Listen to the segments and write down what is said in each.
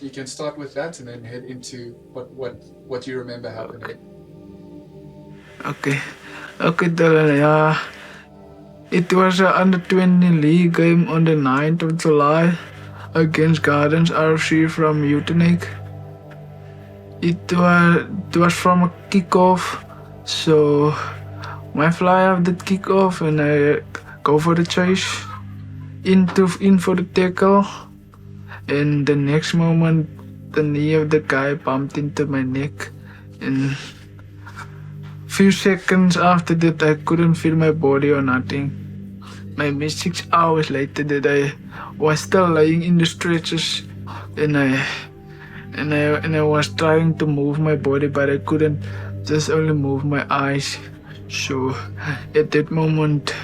you can start with that and then head into what you remember happening. Okay. Okay, Dylan, yeah. It was an under-20 league game on the 9th of July against Gardens RFC from Utenik. It was from a kickoff, so my fly off the kickoff and I go for the chase in for the tackle, and the next moment the knee of the guy bumped into my neck, and few seconds after that I couldn't feel my body or nothing. Maybe 6 hours later that I was still lying in the stretchers, and I was trying to move my body, but I couldn't, just only move my eyes. So at that moment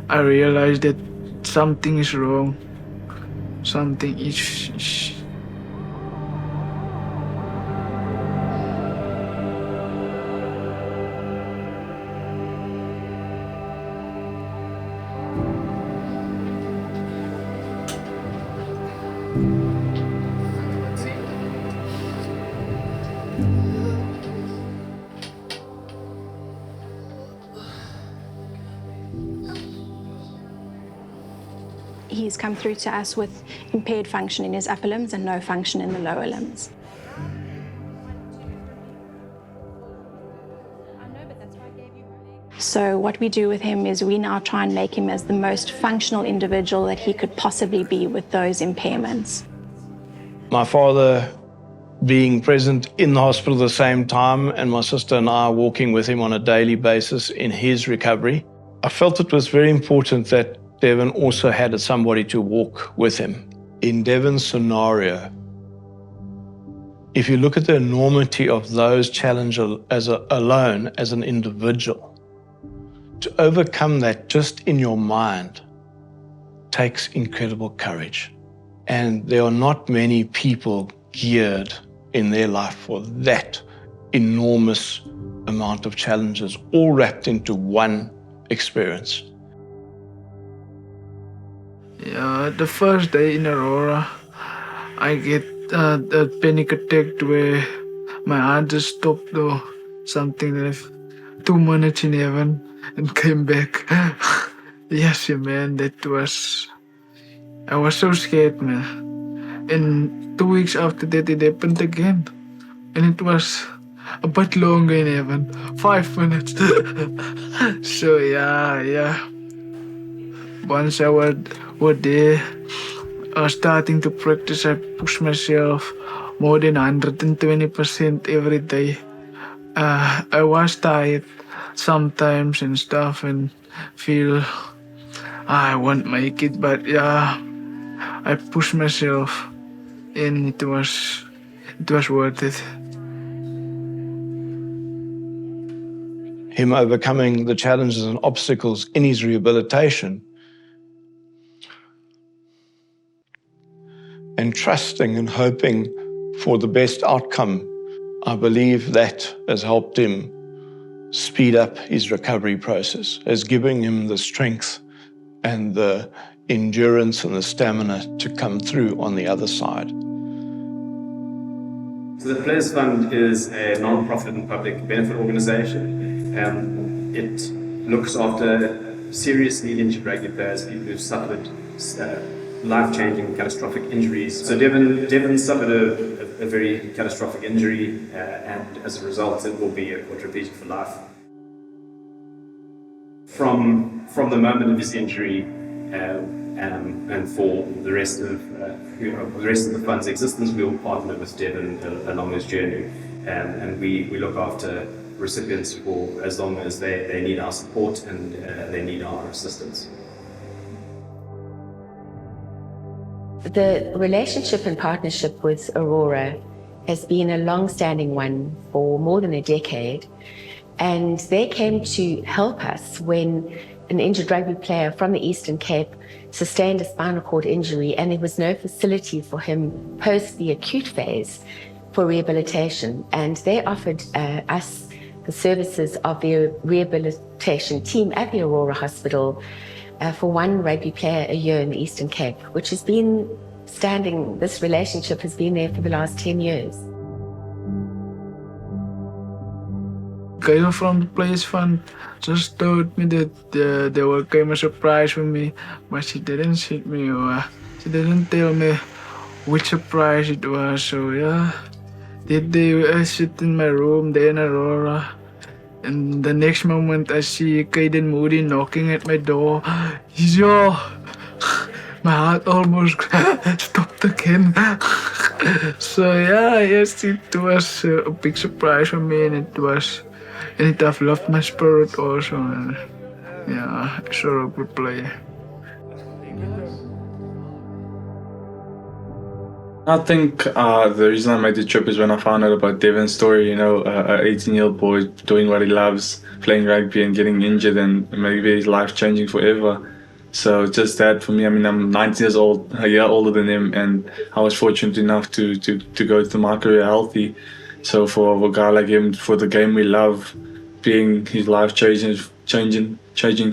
I realized that something is wrong. Something is He's come through to us with impaired function in his upper limbs and no function in the lower limbs. So what we do with him is we now try and make him as the most functional individual that he could possibly be with those impairments. My father being present in the hospital at the same time, and my sister and I walking with him on a daily basis in his recovery, I felt it was very important that Devon also had somebody to walk with him. In Devon's scenario, if you look at the enormity of those challenges alone as an individual, to overcome that just in your mind takes incredible courage. And there are not many people geared in their life for that enormous amount of challenges, all wrapped into one experience. Yeah, the first day in Aurora, I get a panic attack where my heart just stopped or something like 2 minutes in heaven and came back. Yes, yeah, man, I was so scared, man. And 2 weeks after that, it happened again. And it was a bit longer in heaven, 5 minutes. So yeah. Once I was there, starting to practice, I pushed myself more than 120% every day. I was tired sometimes and stuff and feel I won't make it, but yeah, I pushed myself and it was worth it. Him overcoming the challenges and obstacles in his rehabilitation and trusting and hoping for the best outcome, I believe that has helped him speed up his recovery process, has given him the strength and the endurance and the stamina to come through on the other side. So the Players Fund is a non-profit and public benefit organization. It looks after seriously injured rugby players, people who've suffered life-changing catastrophic injuries. So Devon suffered a very catastrophic injury, and as a result, it will be a quadriplegic for life. From the moment of his injury, and for the rest of the fund's existence, we will partner with Devon along his journey, and we look after recipients for as long as they need our support and they need our assistance. The relationship and partnership with Aurora has been a long-standing one for more than a decade, and they came to help us when an injured rugby player from the Eastern Cape sustained a spinal cord injury and there was no facility for him post the acute phase for rehabilitation, and they offered us the services of their rehabilitation team at the Aurora Hospital for one rugby player a year in the Eastern Cape, which has been standing, this relationship has been there for the last 10 years. Girl from the place fund just told me that there will come a surprise for me, but she didn't hit me or she didn't tell me which surprise it was. So yeah, that day I sit in my room there in Aurora, and the next moment I see Caden Moody knocking at my door. Yo, my heart almost stopped again. So yeah, yes, it was a big surprise for me, and it have left my spirit also. And yeah, it's a good play. I think the reason I made the trip is when I found out about Devon's story, you know, an 18-year-old boy doing what he loves, playing rugby and getting injured, and maybe his life changing forever. So just that for me, I mean, I'm 19 years old, a year older than him, and I was fortunate enough to go through my career healthy. So for a guy like him, for the game we love, being his life changing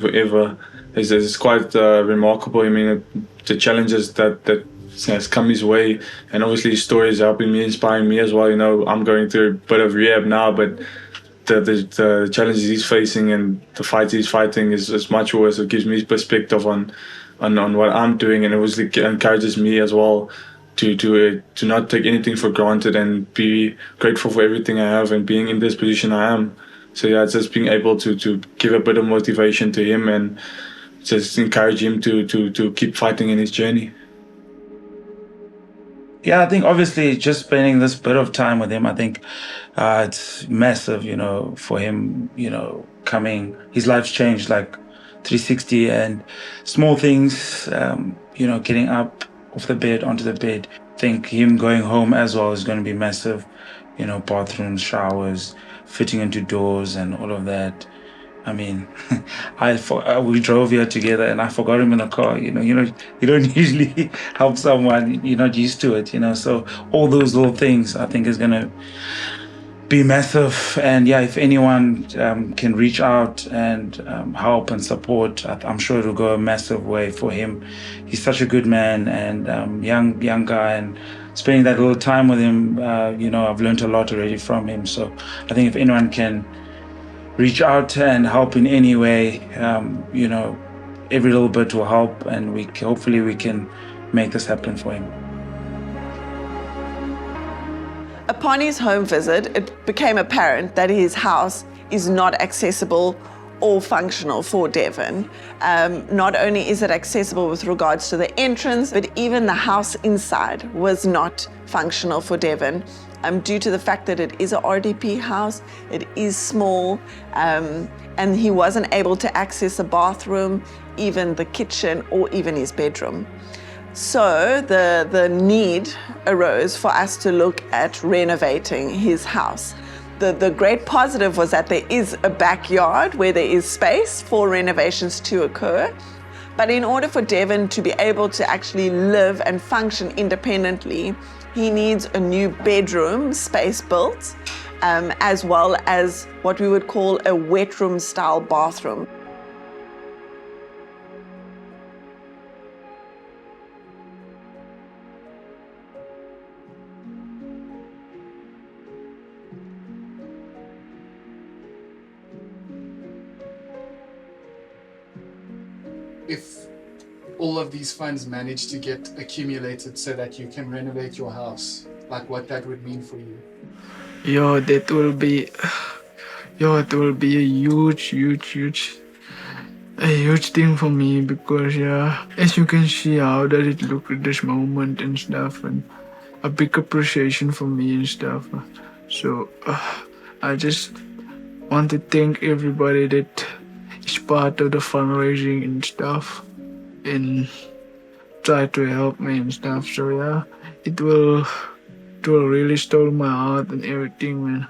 forever, is quite remarkable. I mean, the challenges that has come his way, and obviously his story is helping me, inspiring me as well. You know, I'm going through a bit of rehab now, but the challenges he's facing and the fight he's fighting is much worse. It gives me perspective on what I'm doing, and obviously encourages me as well to not take anything for granted and be grateful for everything I have and being in this position I am. So yeah, it's just being able to give a bit of motivation to him and just encourage him to keep fighting in his journey. Yeah, I think obviously just spending this bit of time with him, I think it's massive, you know, for him, you know, his life's changed like 360, and small things, you know, getting up off the bed, onto the bed. I think him going home as well is going to be massive, you know, bathrooms, showers, fitting into doors and all of that. I mean, we drove here together and I forgot him in the car. You don't usually help someone, you're not used to it, you know. So all those little things I think is going to be massive. And yeah, if anyone can reach out and help and support, I'm sure it'll go a massive way for him. He's such a good man and young guy, and spending that little time with him, you know, I've learned a lot already from him. So I think if anyone can reach out and help in any way, you know, every little bit will help, and hopefully we can make this happen for him. Upon his home visit, it became apparent that his house is not accessible or functional for Devon. Not only is it accessible with regards to the entrance, but even the house inside was not functional for Devon. Due to the fact that it is a RDP house, it is small, and he wasn't able to access a bathroom, even the kitchen, or even his bedroom. So the need arose for us to look at renovating his house. The great positive was that there is a backyard where there is space for renovations to occur. But in order for Devon to be able to actually live and function independently, he needs a new bedroom space built, as well as what we would call a wet room style bathroom. If all of these funds manage to get accumulated so that you can renovate your house, like what that would mean for you? It will be a huge thing for me, because as you can see, how does it look at this moment and stuff, and a big appreciation for me and stuff. So I just want to thank everybody that is part of the fundraising and stuff, and try to help me and stuff. So it will really stole my heart and everything, man.